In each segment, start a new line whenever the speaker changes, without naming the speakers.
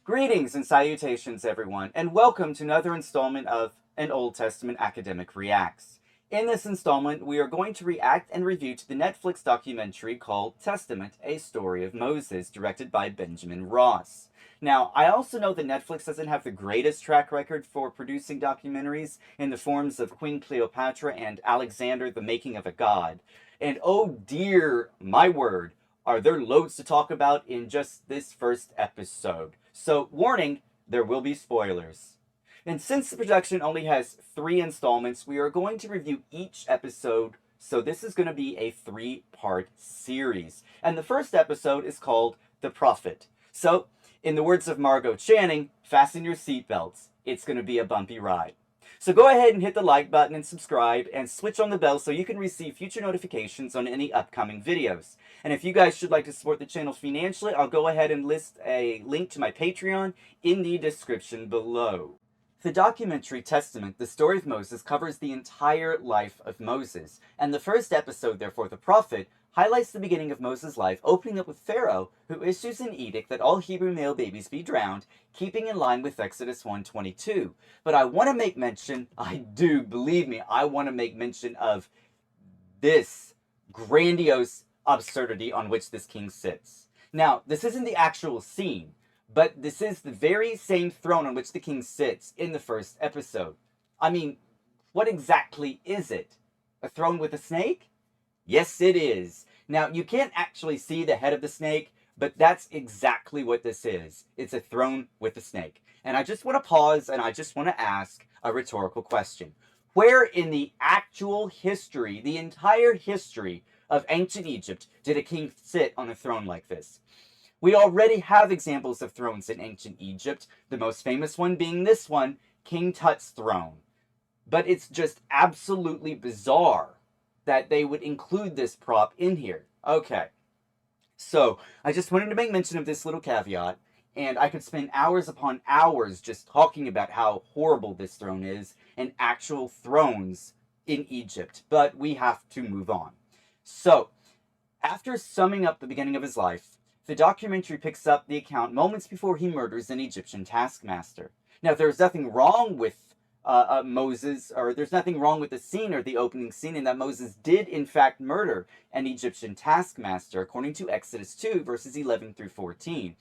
Greetings and salutations, everyone, and welcome to another installment of An Old Testament Academic Reacts. In this installment, we are going to react and review to the Netflix documentary called Testament, A Story of Moses, directed by Benjamin Ross. Now, I also know that Netflix doesn't have the greatest track record for producing documentaries in the forms of Queen Cleopatra and Alexander, the Making of a God. And oh dear, my word, are there loads to talk about in just this first episode. So, warning, there will be spoilers. And since the production only has 3 installments, we are going to review each episode. So, this is going to be a 3-part series. And the first episode is called The Prophet. So, in the words of Margot Channing, fasten your seatbelts. It's going to be a bumpy ride. So go ahead and hit the like button and subscribe and switch on the bell so you can receive future notifications on any upcoming videos. And if you guys should like to support the channel financially, I'll go ahead and list a link to my Patreon in the description below. The documentary Testament, The Story of Moses, covers the entire life of Moses. And the first episode, therefore, The Prophet, highlights the beginning of Moses' life, opening up with Pharaoh, who issues an edict that all Hebrew male babies be drowned, keeping in line with Exodus 1:22. But I want to make mention, I do, believe me, I want to make mention of this grandiose absurdity on which this king sits. Now, this isn't the actual scene, but this is the very same throne on which the king sits in the first episode. I mean, what exactly is it? A throne with a snake? Yes, it is. Now, you can't actually see the head of the snake, but that's exactly what this is. It's a throne with a snake. And I just want to pause and I just want to ask a rhetorical question. Where in the actual history, the entire history of ancient Egypt, did a king sit on a throne like this? We already have examples of thrones in ancient Egypt, the most famous one being this one, King Tut's throne. But it's just absolutely bizarre that they would include this prop in here. Okay, so I just wanted to make mention of this little caveat, and I could spend hours upon hours just talking about how horrible this throne is and actual thrones in Egypt, but we have to move on. So, after summing up the beginning of his life, the documentary picks up the account moments before he murders an Egyptian taskmaster. Now, there's nothing wrong with Moses, or there's nothing wrong with the scene or the opening scene, in that Moses did in fact murder an Egyptian taskmaster, according to Exodus 2, verses 11 through 14.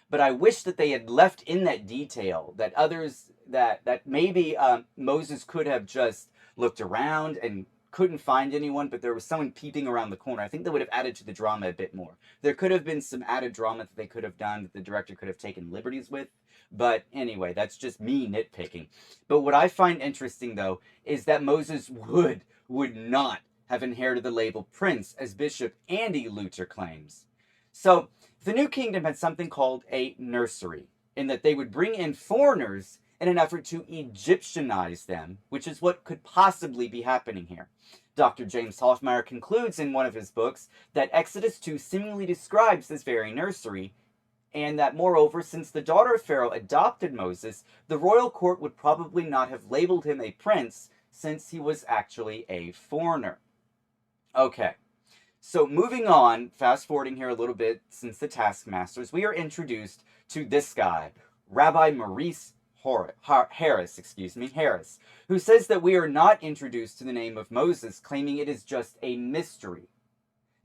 But I wish that they had left in that detail that maybe Moses could have just looked around and couldn't find anyone, but there was someone peeping around the corner. I think that would have added to the drama a bit more. There could have been some added drama that they could have done that the director could have taken liberties with. But anyway, that's just me nitpicking. But what I find interesting, though, is that Moses would not have inherited the label prince, as Bishop Andy Luther claims. So the New Kingdom had something called a nursery, in that they would bring in foreigners in an effort to Egyptianize them, which is what could possibly be happening here. Dr. James Hoffmeyer concludes in one of his books that Exodus 2 seemingly describes this very nursery, and that moreover, since the daughter of Pharaoh adopted Moses, the royal court would probably not have labeled him a prince, since he was actually a foreigner. Okay, so moving on, fast forwarding here a little bit since the taskmasters, we are introduced to this guy, Rabbi Harris, who says that we are not introduced to the name of Moses, claiming it is just a mystery.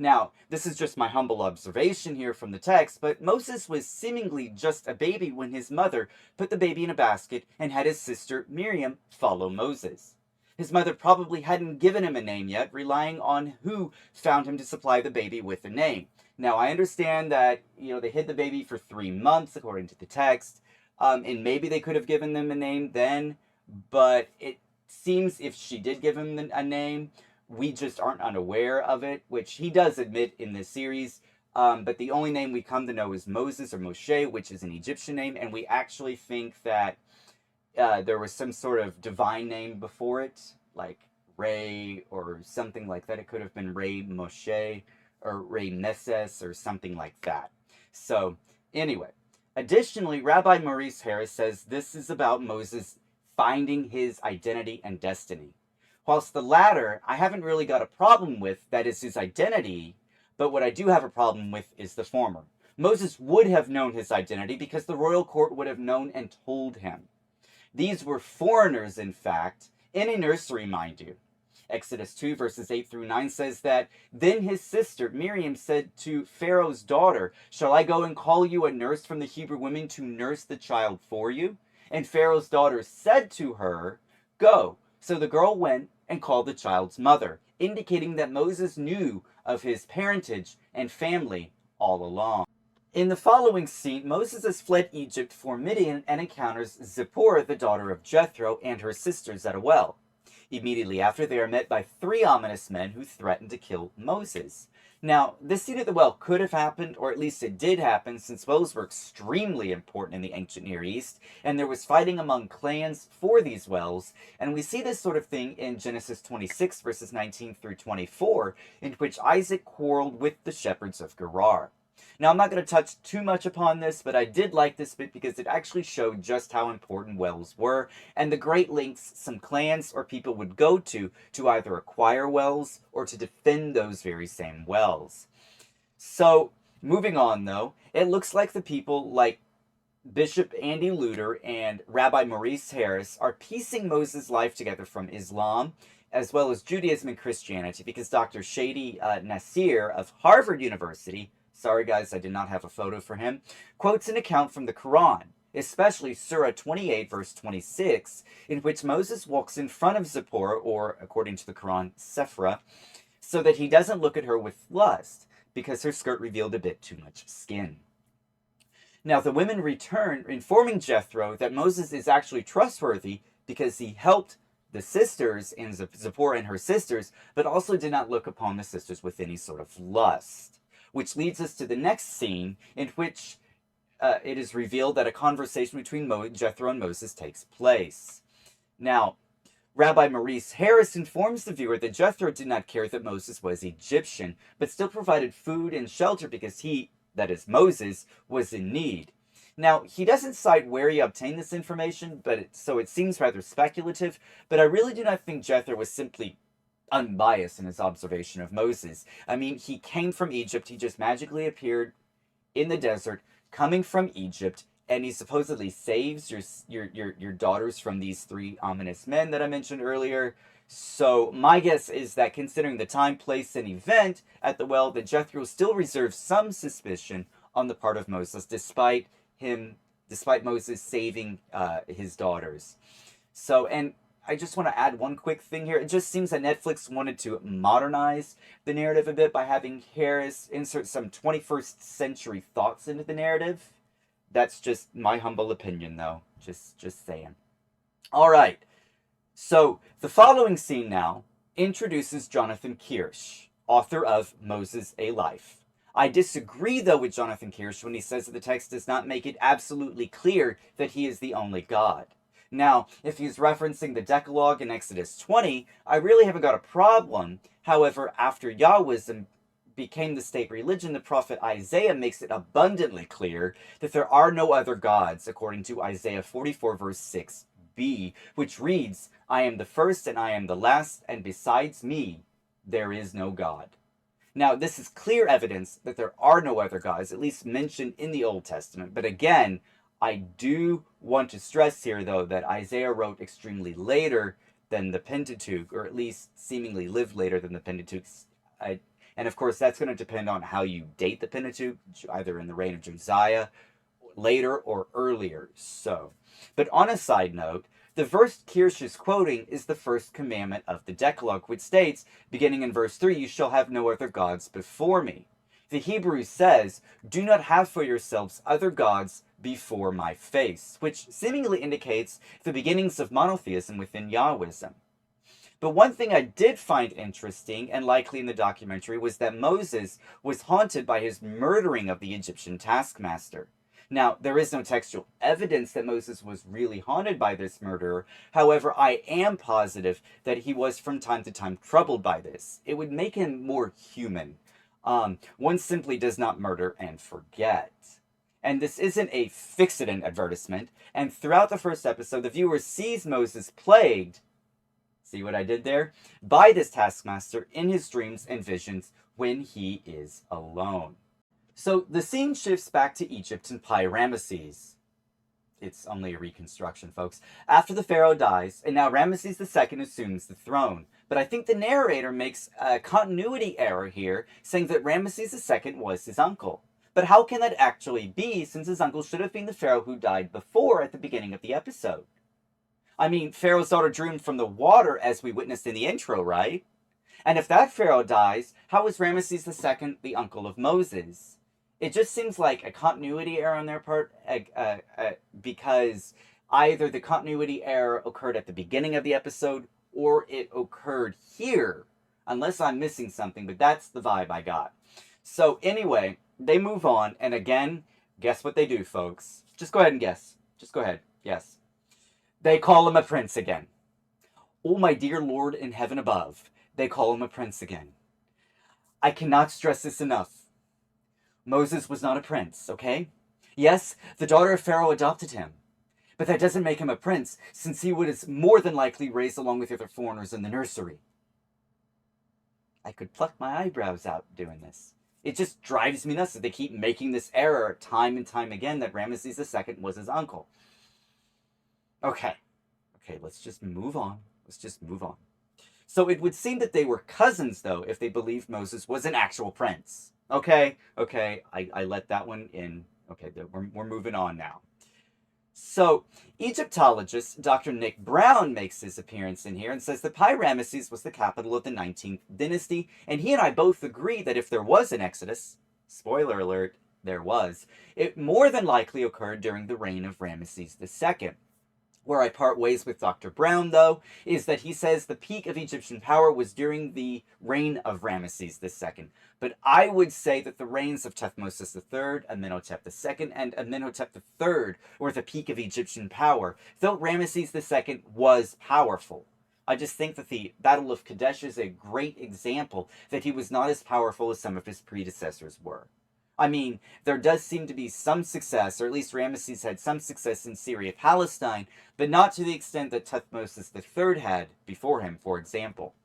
Now, this is just my humble observation here from the text, but Moses was seemingly just a baby when his mother put the baby in a basket and had his sister Miriam follow Moses. His mother probably hadn't given him a name yet, relying on who found him to supply the baby with a name. Now, I understand that, they hid the baby for 3 months, according to the text, and maybe they could have given them a name then, but it seems if she did give him a name, we just aren't unaware of it, which he does admit in this series. But the only name we come to know is Moses or Moshe, which is an Egyptian name, and we actually think that there was some sort of divine name before it, like Ray or something like that. It could have been Ray Moshe or Ray Meses or something like that. So, anyway. Additionally, Rabbi Maurice Harris says this is about Moses finding his identity and destiny. Whilst the latter, I haven't really got a problem with, that is his identity, but what I do have a problem with is the former. Moses would have known his identity because the royal court would have known and told him. These were foreigners, in fact, in a nursery, mind you. Exodus 2 verses 8 through 9 says that, "Then his sister Miriam said to Pharaoh's daughter, 'Shall I go and call you a nurse from the Hebrew women to nurse the child for you?' And Pharaoh's daughter said to her, 'Go.' So the girl went and called the child's mother, indicating that Moses knew of his parentage and family all along. In the following scene, Moses has fled Egypt for Midian and encounters Zipporah, the daughter of Jethro, and her sisters at a well. Immediately after, they are met by 3 ominous men who threaten to kill Moses. Now, this scene at the well could have happened, or at least it did happen, since wells were extremely important in the ancient Near East, and there was fighting among clans for these wells, and we see this sort of thing in Genesis 26, verses 19 through 24, in which Isaac quarreled with the shepherds of Gerar. Now, I'm not going to touch too much upon this, but I did like this bit because it actually showed just how important wells were and the great lengths some clans or people would go to either acquire wells or to defend those very same wells. So, moving on though, it looks like the people like Bishop Andy Luter and Rabbi Maurice Harris are piecing Moses' life together from Islam as well as Judaism and Christianity, because Dr. Shady Nasir of Harvard University, sorry guys, I did not have a photo for him, quotes an account from the Quran, especially Surah 28 verse 26, in which Moses walks in front of Zipporah, or according to the Quran, Sephra, so that he doesn't look at her with lust, because her skirt revealed a bit too much skin. Now the women return, informing Jethro that Moses is actually trustworthy because he helped the sisters, and Zipporah and her sisters, but also did not look upon the sisters with any sort of lust. Which leads us to the next scene, in which it is revealed that a conversation between Jethro and Moses takes place. Now, Rabbi Maurice Harris informs the viewer that Jethro did not care that Moses was Egyptian, but still provided food and shelter because he, that is Moses, was in need. Now, he doesn't cite where he obtained this information, so it seems rather speculative, but I really do not think Jethro was simply unbiased in his observation of Moses. I mean, he came from Egypt, he just magically appeared in the desert, coming from Egypt, and he supposedly saves your daughters from these 3 ominous men that I mentioned earlier. So my guess is that, considering the time, place, and event at the well, that Jethro still reserves some suspicion on the part of Moses, despite Moses saving his daughters. So, and I just want to add one quick thing here. It just seems that Netflix wanted to modernize the narrative a bit by having Harris insert some 21st century thoughts into the narrative. That's just my humble opinion, though. Just saying. All right. So, the following scene now introduces Jonathan Kirsch, author of Moses: A Life. I disagree, though, with Jonathan Kirsch when he says that the text does not make it absolutely clear that he is the only God. Now, if he's referencing the Decalogue in Exodus 20, I really haven't got a problem. However, after Yahwism became the state religion, the prophet Isaiah makes it abundantly clear that there are no other gods, according to Isaiah 44 verse 6b, which reads, "I am the first and I am the last, and besides me, there is no God." Now, this is clear evidence that there are no other gods, at least mentioned in the Old Testament. But again, I do want to stress here, though, that Isaiah wrote extremely later than the Pentateuch, or at least seemingly lived later than the Pentateuch. And of course, that's going to depend on how you date the Pentateuch, either in the reign of Josiah, later, or earlier. So, but on a side note, the verse Kirsch is quoting is the first commandment of the Decalogue, which states, beginning in verse 3, "You shall have no other gods before me." The Hebrew says, "Do not have for yourselves other gods before my face," which seemingly indicates the beginnings of monotheism within Yahwism. But one thing I did find interesting, and likely in the documentary, was that Moses was haunted by his murdering of the Egyptian taskmaster. Now, there is no textual evidence that Moses was really haunted by this murderer. However, I am positive that he was from time to time troubled by this. It would make him more human. One simply does not murder and forget. And this isn't a fix-it-in advertisement. And throughout the first episode, the viewer sees Moses plagued, see what I did there, by this taskmaster in his dreams and visions when he is alone. So the scene shifts back to Egypt and Pi Ramesses. It's only a reconstruction, folks. After the pharaoh dies, and now Ramesses II assumes the throne. But I think the narrator makes a continuity error here, saying that Ramesses II was his uncle. But how can that actually be, since his uncle should have been the pharaoh who died before at the beginning of the episode? I mean, Pharaoh's daughter drew him from the water, as we witnessed in the intro, right? And if that pharaoh dies, how is Ramesses II the uncle of Moses? It just seems like a continuity error on their part, because either the continuity error occurred at the beginning of the episode or it occurred here, unless I'm missing something, but that's the vibe I got. So anyway, they move on, and again, guess what they do, folks? Just go ahead and guess. Just go ahead. Yes. They call him a prince again. Oh, my dear Lord in heaven above, they call him a prince again. I cannot stress this enough. Moses was not a prince, okay? Yes, the daughter of Pharaoh adopted him, but that doesn't make him a prince, since he was more than likely raised along with the other foreigners in the nursery. I could pluck my eyebrows out doing this. It just drives me nuts that they keep making this error time and time again that Ramesses II was his uncle. Okay, let's just move on. So it would seem that they were cousins, though, if they believed Moses was an actual prince. Okay, I let that one in. Okay, we're moving on now. So, Egyptologist Dr. Nick Brown makes his appearance in here and says that Pi Ramesses was the capital of the 19th dynasty, and he and I both agree that if there was an Exodus, spoiler alert, there was, it more than likely occurred during the reign of Ramesses II. Where I part ways with Dr. Brown, though, is that he says the peak of Egyptian power was during the reign of Ramesses II. But I would say that the reigns of Thutmose III, Amenhotep II, and Amenhotep III were the peak of Egyptian power, though Ramesses II was powerful. I just think that the Battle of Kadesh is a great example that he was not as powerful as some of his predecessors were. I mean, there does seem to be some success, or at least Ramesses had some success in Syria, Palestine, but not to the extent that Thutmose III had before him, for example.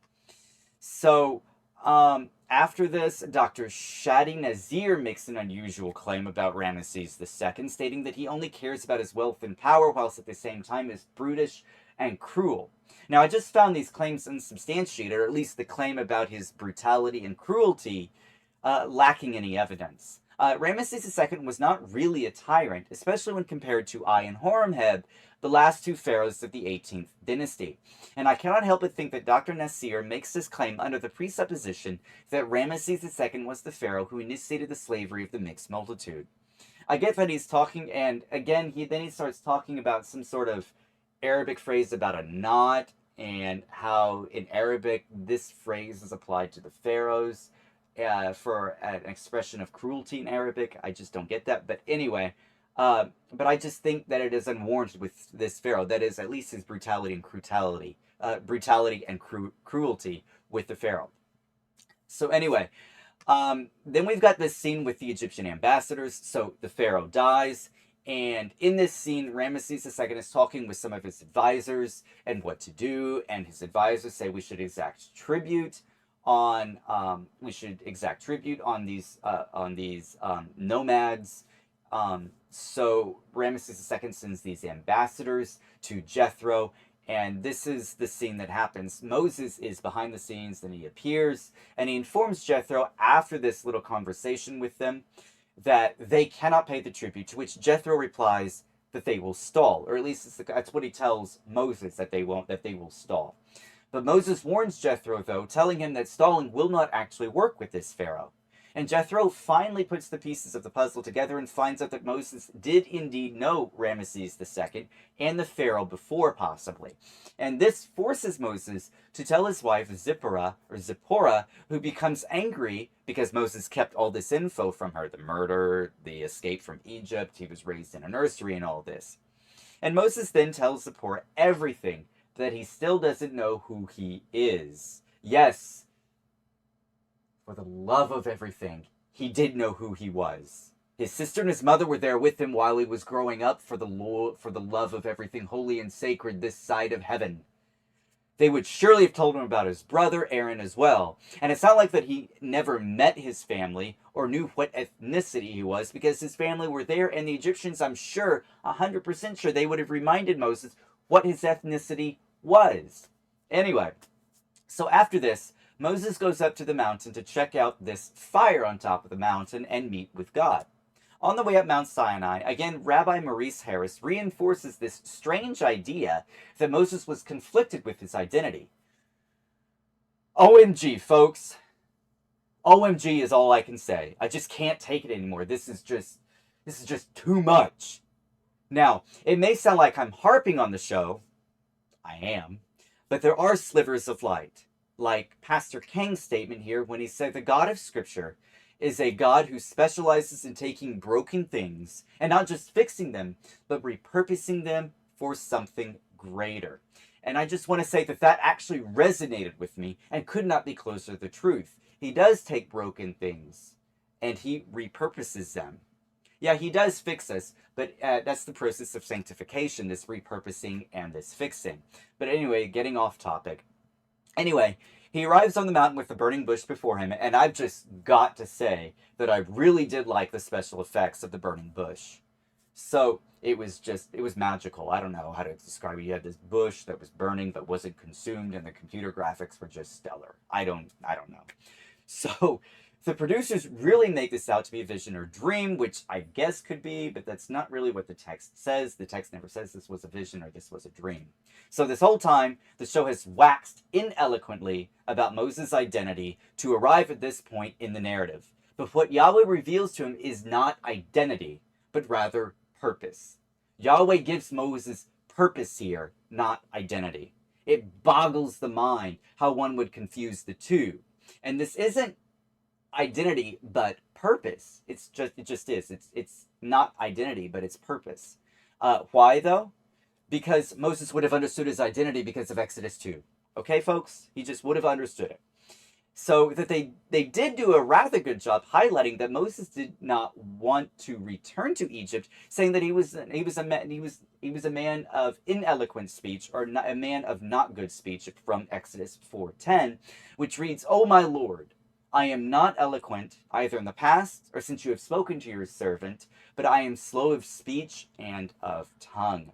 So, after this, Dr. Shadi Nazir makes an unusual claim about Ramesses II, stating that he only cares about his wealth and power, whilst at the same time is brutish and cruel. Now, I just found these claims unsubstantiated, or at least the claim about his brutality and cruelty, lacking any evidence. Ramesses II was not really a tyrant, especially when compared to Ay and Horemheb, the last two pharaohs of the 18th dynasty. And I cannot help but think that Dr. Nasir makes this claim under the presupposition that Ramesses II was the pharaoh who initiated the slavery of the mixed multitude. I get that he's talking, and again, he starts talking about some sort of Arabic phrase about a knot, and how in Arabic this phrase is applied to the pharaohs. For an expression of cruelty in Arabic. I just don't get that. But anyway, but I just think that it is unwarranted with this pharaoh. That is, at least his brutality and cruelty with the pharaoh. So anyway, then we've got this scene with the Egyptian ambassadors. So the pharaoh dies. And in this scene, Ramesses II is talking with some of his advisors and what to do. And his advisors say we should exact tribute on these nomads. So Ramesses II sends these ambassadors to Jethro, and this is the scene that happens. Moses is behind the scenes, then he appears, and he informs Jethro after this little conversation with them that they cannot pay the tribute, to which Jethro replies that they will stall, or at least that's what he tells Moses, that they will stall. But Moses warns Jethro, though, telling him that stalling will not actually work with this pharaoh. And Jethro finally puts the pieces of the puzzle together and finds out that Moses did indeed know Ramesses II and the pharaoh before, possibly. And this forces Moses to tell his wife Zipporah, who becomes angry because Moses kept all this info from her, the murder, the escape from Egypt, he was raised in a nursery, and all this. And Moses then tells Zipporah everything, that he still doesn't know who he is. Yes, for the love of everything, he did know who he was. His sister and his mother were there with him while he was growing up, for the love of everything holy and sacred this side of heaven. they would surely have told him about his brother Aaron as well. And it's not like that he never met his family or knew what ethnicity he was, because his family were there, and the Egyptians, I'm sure, 100% sure, they would have reminded Moses what his ethnicity was. Anyway, so after this, Moses goes up to the mountain to check out this fire on top of the mountain and meet with God. On the way up Mount Sinai, again, Rabbi Maurice Harris reinforces this strange idea that Moses was conflicted with his identity. OMG, folks. OMG is all I can say. I just can't take it anymore. This is just too much. Now, it may sound like I'm harping on the show. I am. But there are slivers of light. Like Pastor Kang's statement here when he said the God of Scripture is a God who specializes in taking broken things and not just fixing them, but repurposing them for something greater. And I just want to say that that actually resonated with me and could not be closer to the truth. He does take broken things and he repurposes them. Yeah, he does fix us, but that's the process of sanctification, this repurposing and this fixing. But anyway, getting off topic. Anyway, he arrives on the mountain with the burning bush before him, and I've just got to say that I really did like the special effects of the burning bush. So it was magical. I don't know how to describe it. You had this bush that was burning but wasn't consumed, and the computer graphics were just stellar. I don't know. So the producers really make this out to be a vision or dream, which I guess could be, but that's not really what the text says. The text never says this was a vision or this was a dream. So this whole time, the show has waxed ineloquently about Moses' identity to arrive at this point in the narrative. But what Yahweh reveals to him is not identity, but rather purpose. Yahweh gives Moses purpose here, not identity. It boggles the mind how one would confuse the two. And this isn't identity but purpose. It just is. It's not identity, but it's purpose. Why though? Because Moses would have understood his identity because of Exodus 2. Okay, folks? He just would have understood it. So that they did do a rather good job highlighting that Moses did not want to return to Egypt, saying that he was a man of ineloquent speech, or not, a man of not good speech, from Exodus 4:10, which reads, "O my Lord, I am not eloquent, either in the past or since you have spoken to your servant, but I am slow of speech and of tongue."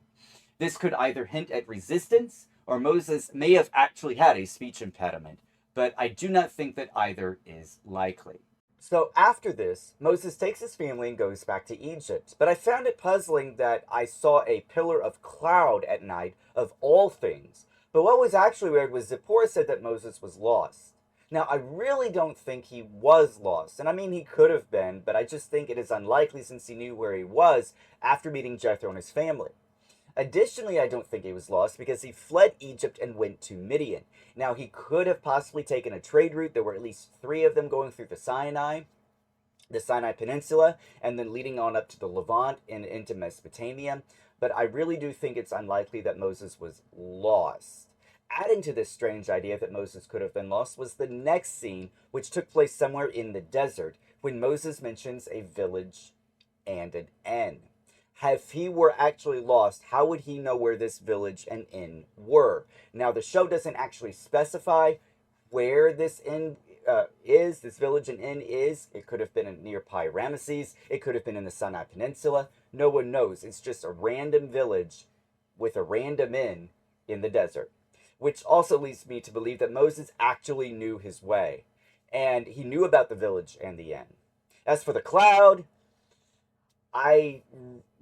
This could either hint at resistance, or Moses may have actually had a speech impediment, but I do not think that either is likely. So after this, Moses takes his family and goes back to Egypt. But I found it puzzling that I saw a pillar of cloud at night of all things. But what was actually weird was Zipporah said that Moses was lost. Now, I really don't think he was lost. And I mean, he could have been, but I just think it is unlikely since he knew where he was after meeting Jethro and his family. Additionally, I don't think he was lost because he fled Egypt and went to Midian. Now, he could have possibly taken a trade route. There were at least 3 of them going through the Sinai Peninsula, and then leading on up to the Levant and into Mesopotamia. But I really do think it's unlikely that Moses was lost. Adding to this strange idea that Moses could have been lost was the next scene, which took place somewhere in the desert, when Moses mentions a village and an inn. If he were actually lost, how would he know where this village and inn were? Now, the show doesn't actually specify where this inn this village and inn is. It could have been near Ramesses. It could have been in the Sinai Peninsula. No one knows. It's just a random village with a random inn in the desert. Which also leads me to believe that Moses actually knew his way. And he knew about the village and the inn. As for the cloud, I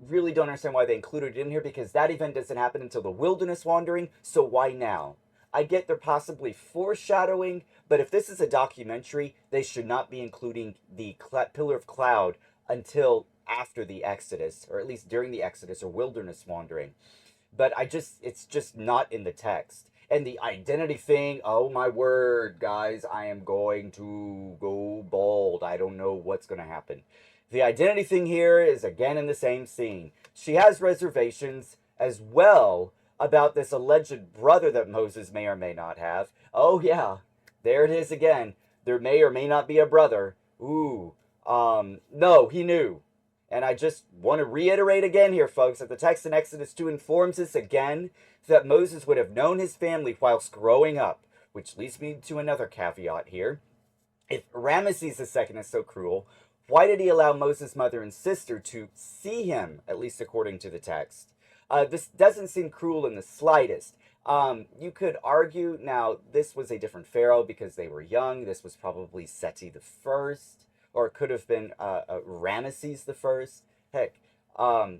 really don't understand why they included it in here, because that event doesn't happen until the wilderness wandering, so why now? I get they're possibly foreshadowing, but if this is a documentary, they should not be including the pillar of cloud until after the Exodus, or at least during the Exodus or wilderness wandering. But it's just not in the text. And the identity thing, oh my word, guys, I am going to go bald. I don't know what's going to happen. The identity thing here is again in the same scene. She has reservations as well about this alleged brother that Moses may or may not have. Oh yeah, there it is again. There may or may not be a brother. Ooh, no, he knew. And I just want to reiterate again here, folks, that the text in Exodus 2 informs us again that Moses would have known his family whilst growing up, which leads me to another caveat here. If Ramesses II is so cruel, why did he allow Moses' mother and sister to see him, at least according to the text? This doesn't seem cruel in the slightest. You could argue now this was a different pharaoh because they were young. This was probably Seti the First, or it could have been Ramesses the First. Heck, um,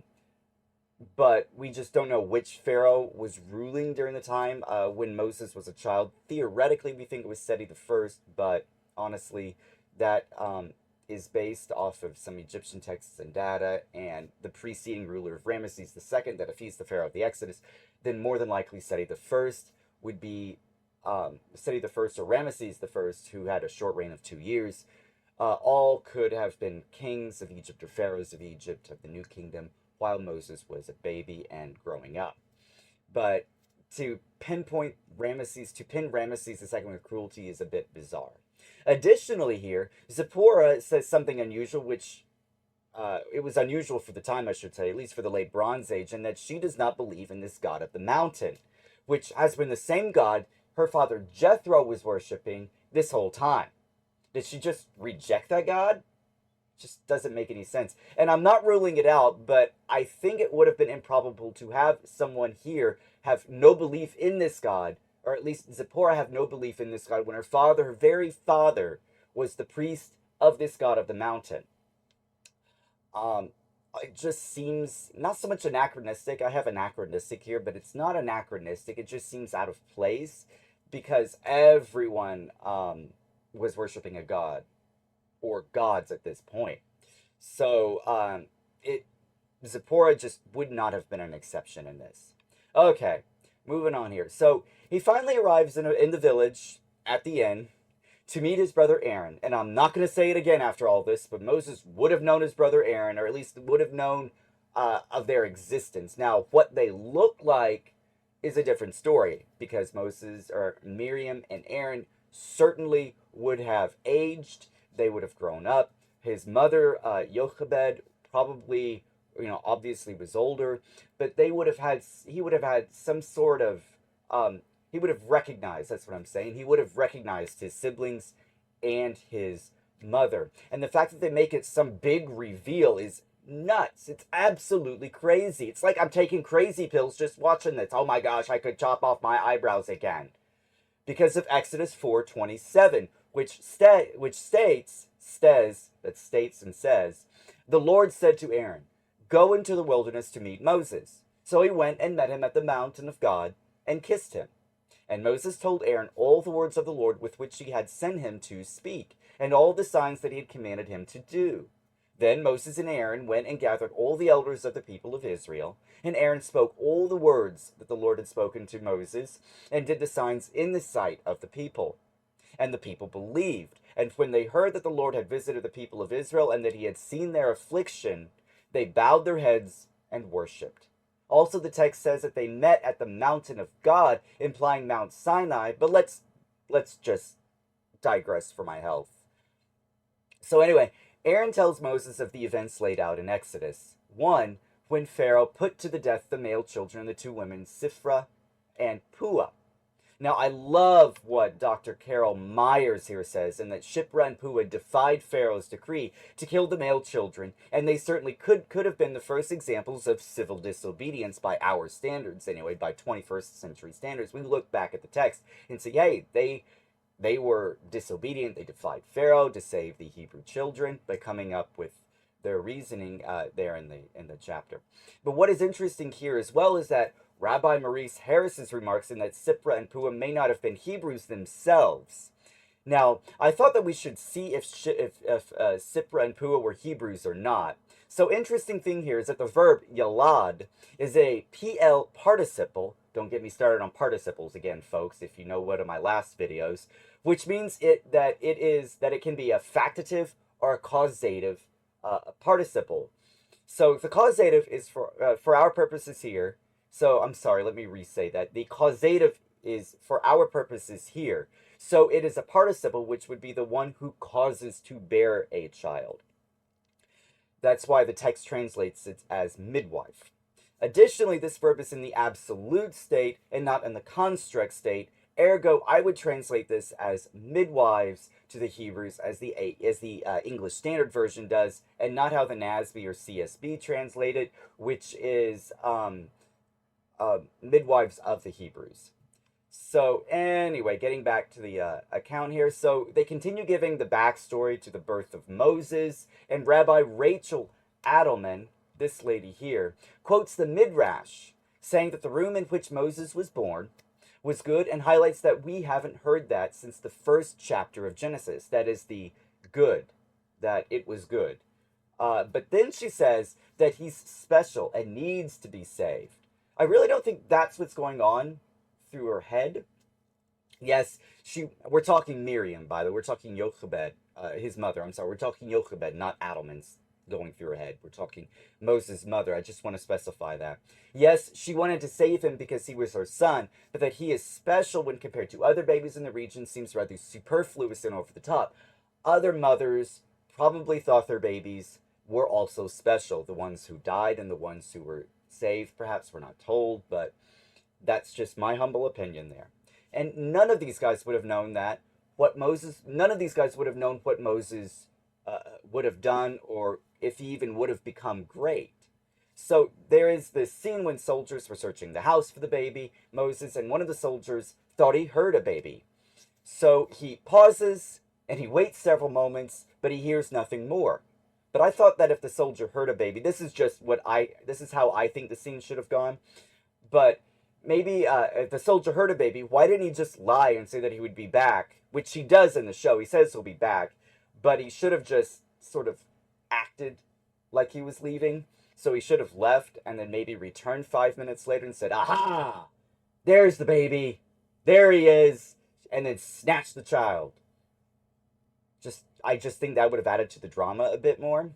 but we just don't know which pharaoh was ruling during the time when Moses was a child. Theoretically, we think it was Seti the First, but honestly, that is based off of some Egyptian texts and data, and the preceding ruler of Ramesses II, that if he's the pharaoh of the Exodus, then more than likely Seti the First would be Seti the First or Ramesses the First, who had a short reign of 2 years. All could have been kings of Egypt or pharaohs of Egypt of the New Kingdom while Moses was a baby and growing up. But to pin Ramesses II with cruelty is a bit bizarre. Additionally, here, Zipporah says something unusual, which it was unusual for the time, I should say, at least for the late Bronze Age, and that she does not believe in this god of the mountain, which has been the same god her father Jethro was worshipping this whole time. Did she just reject that god? Just doesn't make any sense. And I'm not ruling it out, but I think it would have been improbable to have someone here have no belief in this God, or at least Zipporah have no belief in this God, when her father, her very father, was the priest of this God of the mountain. Um, it just seems not so much anachronistic. I have anachronistic here, but it's not anachronistic. It just seems out of place because everyone was worshiping a God or gods at this point. So it Zipporah just would not have been an exception in this. Okay, moving on here. So he finally arrives in the village at the inn to meet his brother Aaron. And I'm not going to say it again after all this, but Moses would have known his brother Aaron, or at least would have known of their existence. Now, what they look like is a different story because Moses or Miriam and Aaron certainly would have aged. They would have grown up. His mother, Jochebed, probably, obviously was older, but he would have had some sort of, he would have recognized, that's what I'm saying, he would have recognized his siblings and his mother. And the fact that they make it some big reveal is nuts. It's absolutely crazy. It's like I'm taking crazy pills just watching this. Oh my gosh, I could chop off my eyebrows again. Because of Exodus 4:27, which states, the Lord said to Aaron, "Go into the wilderness to meet Moses." So he went and met him at the mountain of God and kissed him. And Moses told Aaron all the words of the Lord with which he had sent him to speak, and all the signs that he had commanded him to do. Then Moses and Aaron went and gathered all the elders of the people of Israel, and Aaron spoke all the words that the Lord had spoken to Moses, and did the signs in the sight of the people. And the people believed. And when they heard that the Lord had visited the people of Israel, and that he had seen their affliction, they bowed their heads and worshipped. Also, the text says that they met at the mountain of God, implying Mount Sinai, but let's just digress for my health. So anyway, Aaron tells Moses of the events laid out in Exodus. 1, when Pharaoh put to the death the male children and the two women, Sifra and Puah. Now, I love what Dr. Carol Myers here says, and that Shiphrah and Puah defied Pharaoh's decree to kill the male children, and they certainly could have been the first examples of civil disobedience by our standards, anyway, by 21st century standards. We look back at the text and say, hey, they were disobedient. They defied Pharaoh to save the Hebrew children by coming up with their reasoning there in the chapter. But what is interesting here as well is that Rabbi Maurice Harris's remarks in that Sifra and Puah may not have been Hebrews themselves. Now, I thought that we should see if Sifra and Puah were Hebrews or not. So interesting thing here is that the verb yalad is a PL participle. Don't get me started on participles again, folks, if you know one of my last videos, which means that it can be a factitive or a causative participle. So the causative is for our purposes here. So I'm sorry, let me re-say that. The causative is for our purposes here. So it is a participle, which would be the one who causes to bear a child. That's why the text translates it as midwife. Additionally, this verb is in the absolute state and not in the construct state. Ergo, I would translate this as midwives to the Hebrews as the English Standard Version does, and not how the NASB or CSB translate it, which is midwives of the Hebrews. So anyway, getting back to the account here. So they continue giving the backstory to the birth of Moses, and Rabbi Rachel Adelman, this lady here, quotes the Midrash, saying that the room in which Moses was born was good, and highlights that we haven't heard that since the first chapter of Genesis. That is the good, that it was good. But then she says that he's special and needs to be saved. I really don't think that's what's going on through her head. Yes, we're talking Miriam, by the way. We're talking Jochebed, his mother. I'm sorry. We're talking Jochebed, not Adelman's going through her head. We're talking Moses' mother. I just want to specify that. Yes, she wanted to save him because he was her son, but that he is special when compared to other babies in the region seems rather superfluous and over the top. Other mothers probably thought their babies were also special. The ones who died and the ones who were saved, perhaps, we're not told, but that's just my humble opinion there. And none of these guys would have known none of these guys would have known what Moses would have done, or if he even would have become great. So there is this scene when soldiers were searching the house for the baby, Moses, and one of the soldiers thought he heard a baby. So he pauses and he waits several moments, but he hears nothing more. But I thought that if the soldier heard a baby, this is how I think the scene should have gone. But maybe if the soldier heard a baby, why didn't he just lie and say that he would be back? Which he does in the show. He says he'll be back, but he should have just sort of acted like he was leaving. So he should have left and then maybe returned 5 minutes later and said, "Aha! There's the baby. There he is," and then snatched the child. I just think that would have added to the drama a bit more.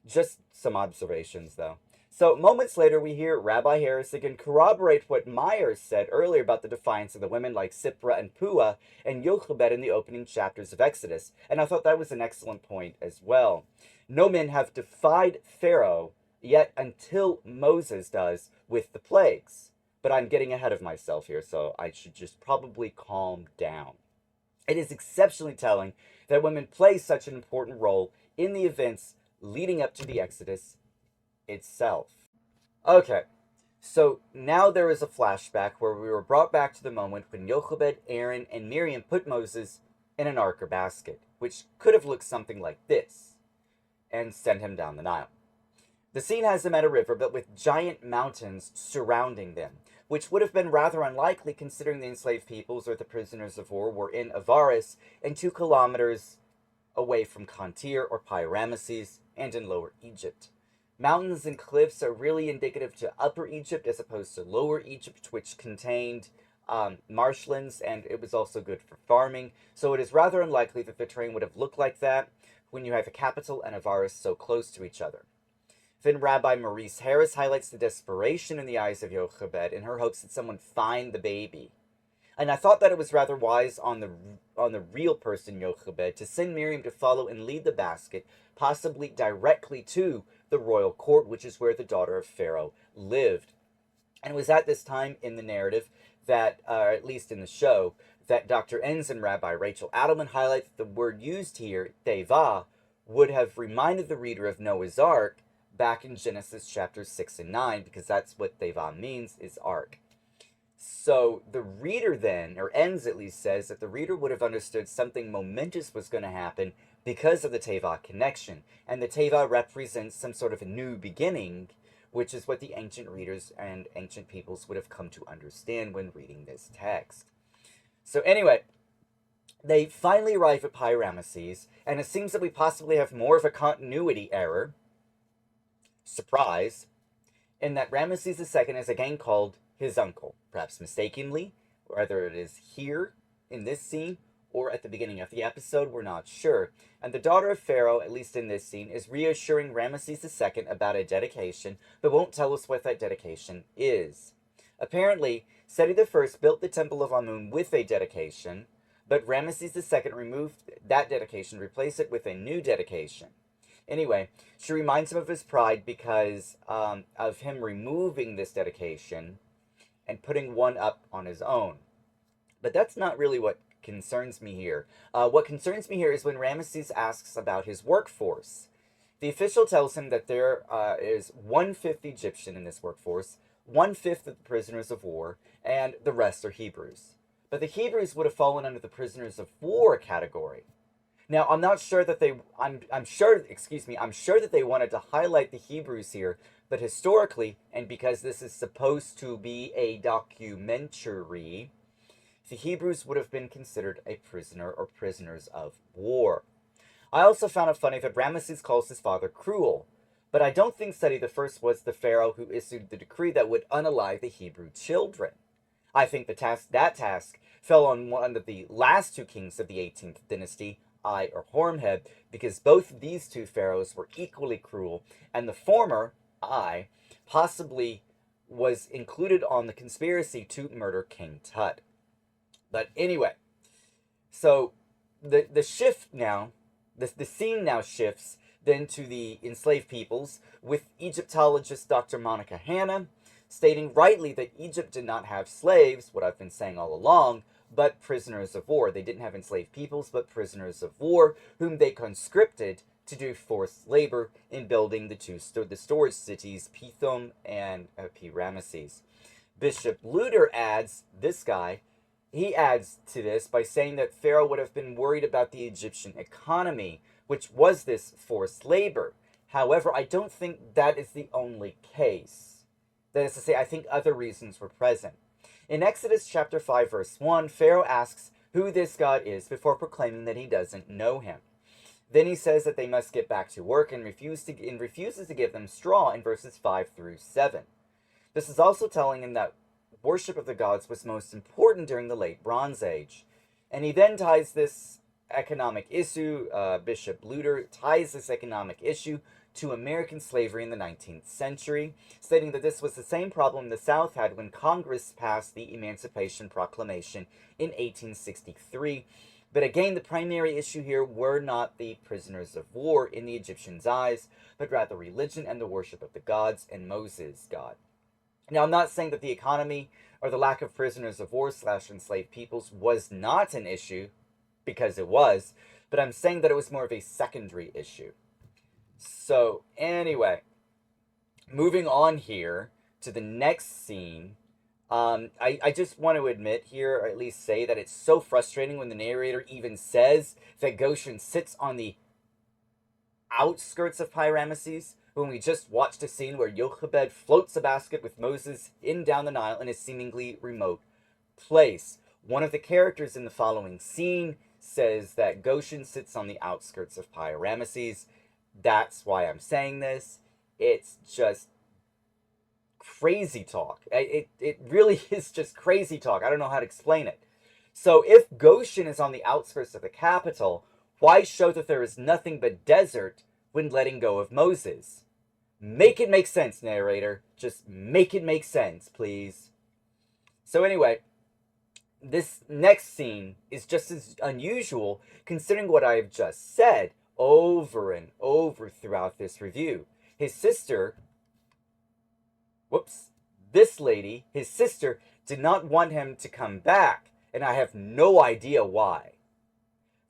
Just some observations, though. So moments later, we hear Rabbi Harris again corroborate what Myers said earlier about the defiance of the women like Sipra and Pua and Jochebed in the opening chapters of Exodus, and I thought that was an excellent point as well. No men have defied Pharaoh yet until Moses does with the plagues. But I'm getting ahead of myself here, so I should just probably calm down. It is exceptionally telling that women play such an important role in the events leading up to the Exodus itself. Okay, so now there is a flashback where we were brought back to the moment when Jochebed, Aaron, and Miriam put Moses in an ark or basket, which could have looked something like this, and sent him down the Nile. The scene has them at a river, but with giant mountains surrounding them, which would have been rather unlikely considering the enslaved peoples or the prisoners of war were in Avaris and 2 kilometers away from Kantir or Pi-Ramesses and in Lower Egypt. Mountains and cliffs are really indicative to Upper Egypt as opposed to Lower Egypt, which contained marshlands, and it was also good for farming. So it is rather unlikely that the terrain would have looked like that when you have a capital and Avaris so close to each other. Then Rabbi Maurice Harris highlights the desperation in the eyes of Jochebed in her hopes that someone find the baby. And I thought that it was rather wise on the real person Jochebed to send Miriam to follow and lead the basket, possibly directly to the royal court, which is where the daughter of Pharaoh lived. And it was at this time in the narrative that, at least in the show, that Dr. Enns and Rabbi Rachel Adelman highlight that the word used here, Teva, would have reminded the reader of Noah's Ark back in Genesis chapters 6 and 9, because that's what Teva means, is ark. So the reader then, or Enns at least, says that the reader would have understood something momentous was going to happen because of the Teva connection. And the Teva represents some sort of a new beginning, which is what the ancient readers and ancient peoples would have come to understand when reading this text. So anyway, they finally arrive at Pi-Ramesses, and it seems that we possibly have more of a continuity error, surprise, in that Ramesses II is again called his uncle, perhaps mistakenly, whether it is here in this scene or at the beginning of the episode, we're not sure. And the daughter of Pharaoh, at least in this scene, is reassuring Ramesses II about a dedication, but won't tell us what that dedication is. Apparently, Seti I built the Temple of Amun with a dedication, but Ramesses II removed that dedication, replaced it with a new dedication. Anyway, she reminds him of his pride because of him removing this dedication and putting one up on his own. But that's not really what concerns me here. What concerns me here is when Ramesses asks about his workforce. The official tells him that there is 1/5 Egyptian in this workforce, 1/5 of the prisoners of war, and the rest are Hebrews. But the Hebrews would have fallen under the prisoners of war category. Now, I'm not sure that they, I'm sure, excuse me, I'm sure that they wanted to highlight the Hebrews here, but historically, and because this is supposed to be a documentary, the Hebrews would have been considered a prisoner or prisoners of war. I also found it funny that Ramesses calls his father cruel, but I don't think Seti I was the pharaoh who issued the decree that would unalive the Hebrew children. I think that task fell on one of the last two kings of the 18th dynasty, Ai or Horemheb, because both of these two pharaohs were equally cruel, and the former, Ai, possibly was included on the conspiracy to murder King Tut. But anyway, so the shift now, the scene now shifts then to the enslaved peoples, with Egyptologist Dr. Monica Hanna stating rightly that Egypt did not have slaves, what I've been saying all along, but prisoners of war. They didn't have enslaved peoples, but prisoners of war, whom they conscripted to do forced labor in building the storage cities Pithom and Ramesses. Bishop Luder adds, this guy, he adds to this by saying that Pharaoh would have been worried about the Egyptian economy, which was this forced labor. However, I don't think that is the only case. That is to say, I think other reasons were present. In Exodus chapter 5, verse 1, Pharaoh asks who this God is before proclaiming that he doesn't know him. Then he says that they must get back to work and refuses to give them straw in verses 5 through 7. This is also telling him that worship of the gods was most important during the late Bronze Age. And he then ties this economic issue, Bishop Luder ties this economic issue to American slavery in the 19th century, stating that this was the same problem the South had when Congress passed the Emancipation Proclamation in 1863. But again, the primary issue here were not the prisoners of war in the Egyptians' eyes, but rather religion and the worship of the gods and Moses' God. Now, I'm not saying that the economy or the lack of prisoners of war / enslaved peoples was not an issue, because it was, but I'm saying that it was more of a secondary issue. So, anyway, moving on here to the next scene, I just want to admit here, or at least say, that it's so frustrating when the narrator even says that Goshen sits on the outskirts of Pi-Ramesses, when we just watched a scene where Jochebed floats a basket with Moses in down the Nile in a seemingly remote place. One of the characters in the following scene says that Goshen sits on the outskirts of Pi-Ramesses. That's why I'm saying this. It's just crazy talk. It really is just crazy talk. I don't know how to explain it. So if Goshen is on the outskirts of the capital, why show that there is nothing but desert when letting go of Moses? Make it make sense, narrator. Just make it make sense, please. So anyway, this next scene is just as unusual considering what I have just said over and over throughout this review. His sister, this lady, his sister, did not want him to come back, and I have no idea why.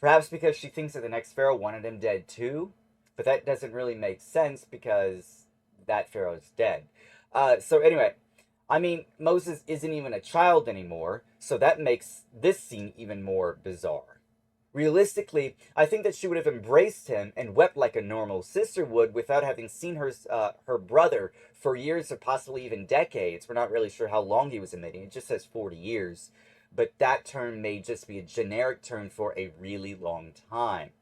Perhaps because she thinks that the next pharaoh wanted him dead too, but that doesn't really make sense because that pharaoh's dead. So anyway, I mean, Moses isn't even a child anymore, so that makes this scene even more bizarre. Realistically, I think that she would have embraced him and wept like a normal sister would without having seen her brother for years or possibly even decades. We're not really sure how long he was in Midian. It just says 40 years. But that term may just be a generic term for a really long time.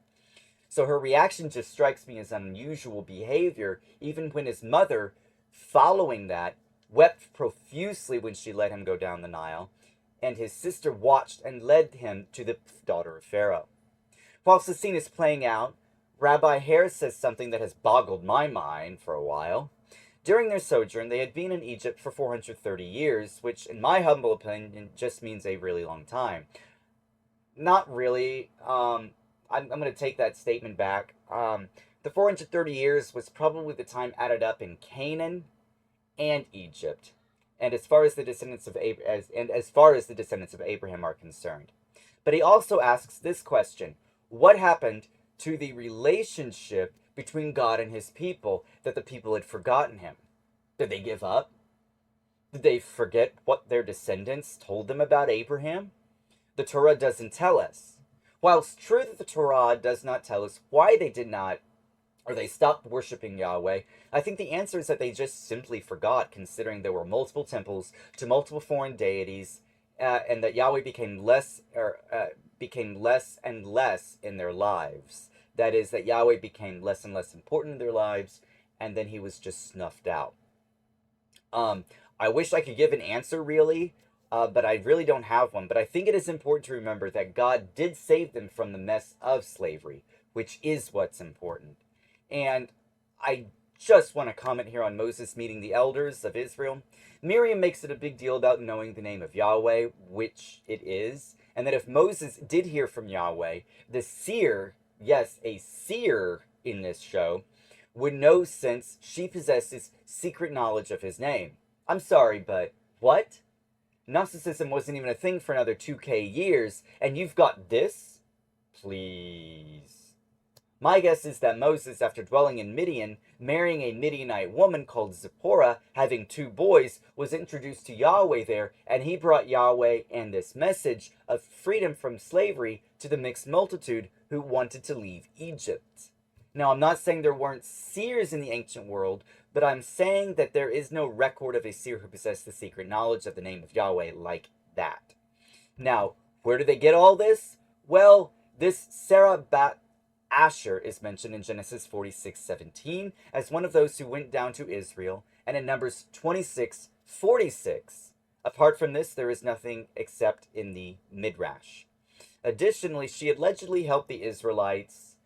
So her reaction just strikes me as unusual behavior, even when his mother, following that, wept profusely when she let him go down the Nile, and his sister watched and led him to the daughter of Pharaoh. Whilst the scene is playing out, Rabbi Hare says something that has boggled my mind for a while. During their sojourn, they had been in Egypt for 430 years, which, in my humble opinion, just means a really long time. Not really. I'm going to take that statement back. The 430 years was probably the time added up in Canaan and Egypt, and as far as the descendants of Abraham are concerned. But he also asks this question: what happened to the relationship between God and his people that the people had forgotten him? Did they give up? Did they forget what their descendants told them about Abraham? The Torah doesn't tell us. Whilst true that the Torah does not tell us why they did not, or they stopped worshiping Yahweh, I think the answer is that they just simply forgot, considering there were multiple temples to multiple foreign deities, and that Yahweh became less and less in their lives. That is, that Yahweh became less and less important in their lives, and then he was just snuffed out. I wish I could give an answer, really, but I really don't have one. But I think it is important to remember that God did save them from the mess of slavery, which is what's important. And I just want to comment here on Moses meeting the elders of Israel. Miriam makes it a big deal about knowing the name of Yahweh, which it is, and that if Moses did hear from Yahweh, the seer, yes, a seer in this show, would know since she possesses secret knowledge of his name. I'm sorry, but what? Gnosticism wasn't even a thing for another 2K years, and you've got this? Please. My guess is that Moses, after dwelling in Midian, marrying a Midianite woman called Zipporah, having 2 boys, was introduced to Yahweh there, and he brought Yahweh and this message of freedom from slavery to the mixed multitude who wanted to leave Egypt. Now, I'm not saying there weren't seers in the ancient world, but I'm saying that there is no record of a seer who possessed the secret knowledge of the name of Yahweh like that. Now, where do they get all this? Well, this Sarah Bat Asher is mentioned in Genesis 46:17 as one of those who went down to Israel, and in Numbers 26:46. Apart from this, there is nothing except in the Midrash. Additionally, she allegedly helped the Israelites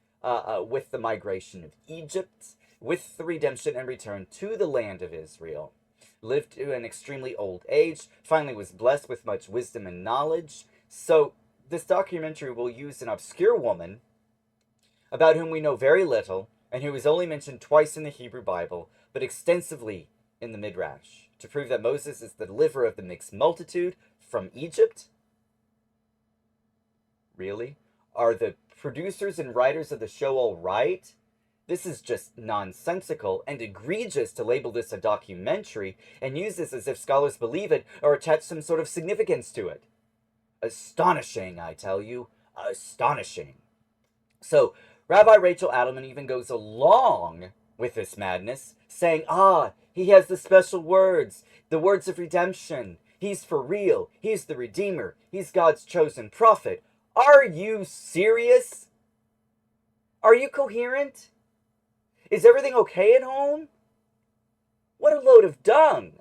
with the migration of Egypt, with the redemption and return to the land of Israel. Lived to an extremely old age, finally was blessed with much wisdom and knowledge. So, this documentary will use an obscure woman about whom we know very little, and who is only mentioned twice in the Hebrew Bible, but extensively in the Midrash, to prove that Moses is the deliverer of the mixed multitude from Egypt. Really? Are the producers and writers of the show all right? This is just nonsensical and egregious to label this a documentary and use this as if scholars believe it or attach some sort of significance to it. Astonishing, I tell you. Astonishing. So, Rabbi Rachel Adelman even goes along with this madness, saying, he has the special words, the words of redemption. He's for real. He's the Redeemer. He's God's chosen prophet. Are you serious? Are you coherent? Is everything okay at home? What a load of dung.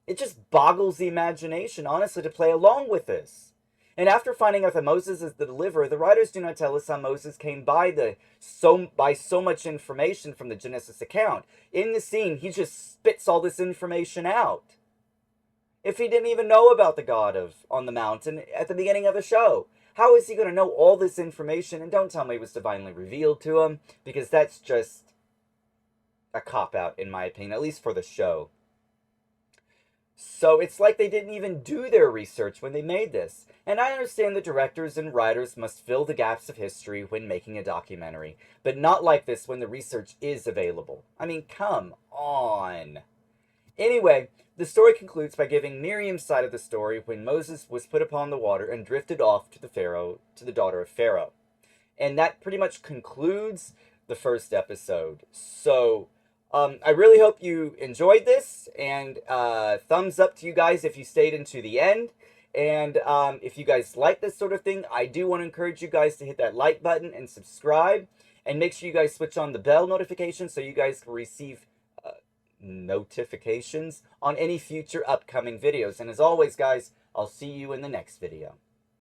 It just boggles the imagination, honestly, to play along with this. And after finding out that Moses is the deliverer, the writers do not tell us how Moses came by so much information from the Genesis account. In the scene, he just spits all this information out. If he didn't even know about the God on the mountain at the beginning of the show, how is he going to know all this information? And don't tell me it was divinely revealed to him, because that's just a cop-out, in my opinion, at least for the show. So it's like they didn't even do their research when they made this. And I understand that directors and writers must fill the gaps of history when making a documentary, but not like this when the research is available. I mean, come on. Anyway, the story concludes by giving Miriam's side of the story when Moses was put upon the water and drifted off to the daughter of Pharaoh. And that pretty much concludes the first episode. So, I really hope you enjoyed this, and thumbs up to you guys if you stayed into the end. And if you guys like this sort of thing, I do want to encourage you guys to hit that like button and subscribe. And make sure you guys switch on the bell notification so you guys can receive notifications on any future upcoming videos. And as always, guys, I'll see you in the next video.